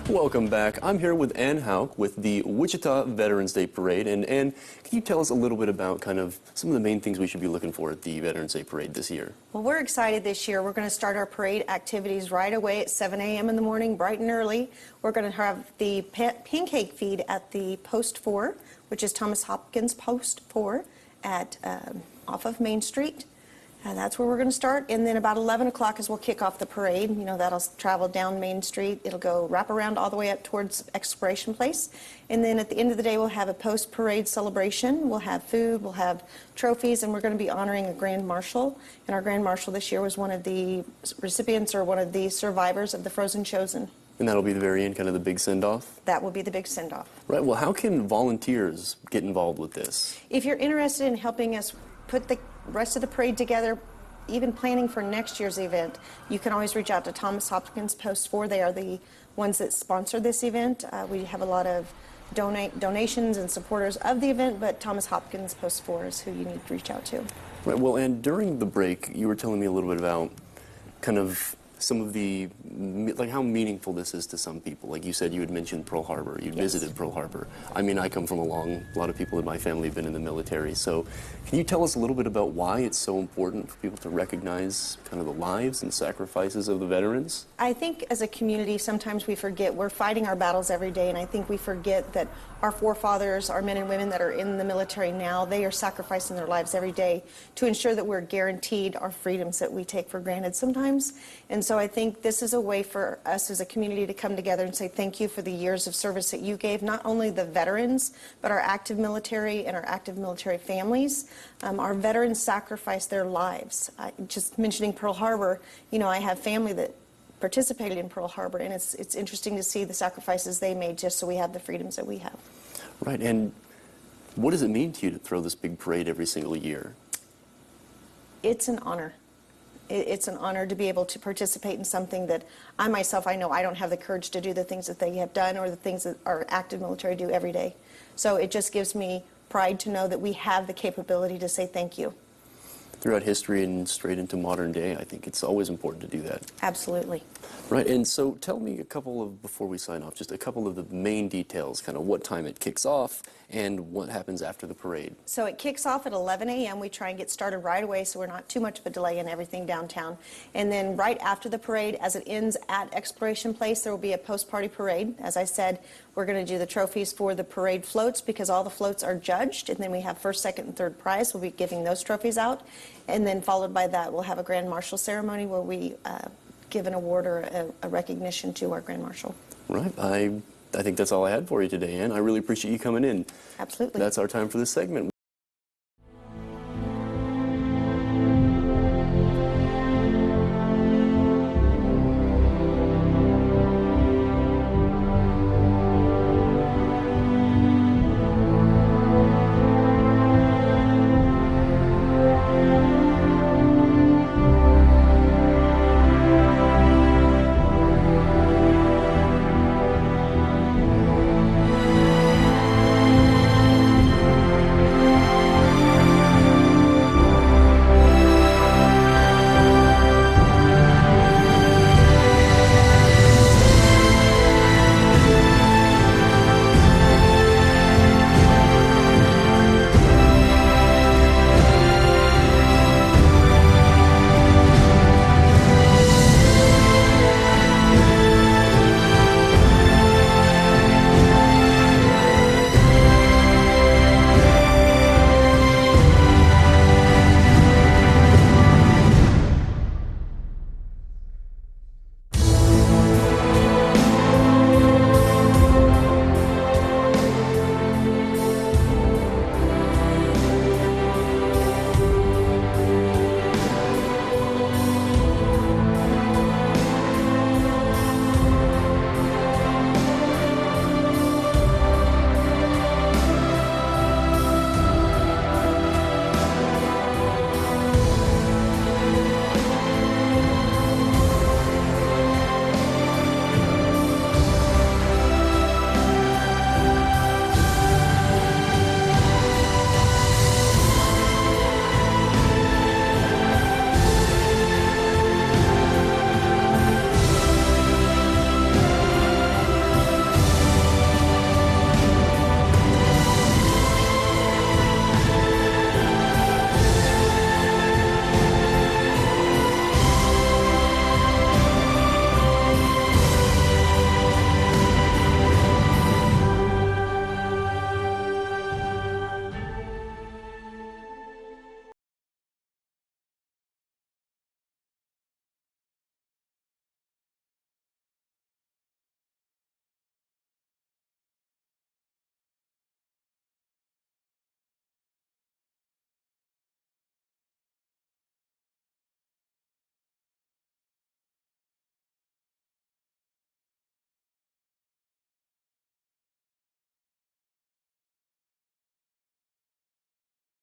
Welcome back. I'm here with Ann Hauk with the Wichita Veterans Day Parade. And Ann, can you tell us a little bit about kind of some of the main things we should be looking for at the Veterans Day Parade this year? Well, we're excited this year. We're going to start our parade activities right away at 7 a.m. in the morning, bright and early. We're going to have the pancake feed at the Post 4, which is Thomas Hopkins Post 4 at off of Main Street. And that's where we're going to start. And then about 11 o'clock is we'll kick off the parade. You know, that'll travel down Main Street. It'll go wrap around all the way up towards Exploration Place. And then at the end of the day, we'll have a post-parade celebration. We'll have food, we'll have trophies, and we're going to be honoring a Grand Marshal. And our Grand Marshal this year was one of the recipients or one of the survivors of the Frozen Chosen. And that'll be the very end, kind of the big send-off? That will be the big send-off. Right. Well, how can volunteers get involved with this? If you're interested in helping us put the rest of the parade together, even planning for next year's event, you can always reach out to Thomas Hopkins Post 4. They are the ones that sponsor this event. We have a lot of donations and supporters of the event, but Thomas Hopkins Post 4 is who you need to reach out to. Right. Well, and during the break, you were telling me a little bit about kind of some of the, like how meaningful this is to some people. Like you said, you had mentioned Pearl Harbor. You'd visited Pearl Harbor. I mean, I come from a lot of people in my family have been in the military. So can you tell us a little bit about why it's so important for people to recognize kind of the lives and sacrifices of the veterans? I think as a community, sometimes we forget we're fighting our battles every day, and I think we forget that our forefathers, our men and women that are in the military now, they are sacrificing their lives every day to ensure that we're guaranteed our freedoms that we take for granted sometimes. And so I think this is a way for us as a community to come together and say thank you for the years of service that you gave, not only the veterans, but our active military and our active military families. Our veterans sacrificed their lives. Just mentioning Pearl Harbor, you know, I have family that participated in Pearl Harbor, and it's interesting to see the sacrifices they made just so we have the freedoms that we have. Right, and what does it mean to you to throw this big parade every single year? It's an honor. It's an honor to be able to participate in something that I myself, I know I don't have the courage to do the things that they have done or the things that our active military do every day. So it just gives me pride to know that we have the capability to say thank you. Throughout history and straight into modern day, I think it's always important to do that. Absolutely. Right, and so tell me a couple of, before we sign off, just a couple of the main details, kind of what time it kicks off and what happens after the parade. So it kicks off at 11 a.m. We try and get started right away so we're not too much of a delay in everything downtown. And then right after the parade, as it ends at Exploration Place, there will be a post-party parade. As I said, we're going to do the trophies for the parade floats because all the floats are judged, and then we have first, second, and third prize. We'll be giving those trophies out. And then followed by that, we'll have a Grand Marshal ceremony where we give an award or a recognition to our Grand Marshal. Right. I think that's all I had for you today, Ann. I really appreciate you coming in. Absolutely. That's our time for this segment.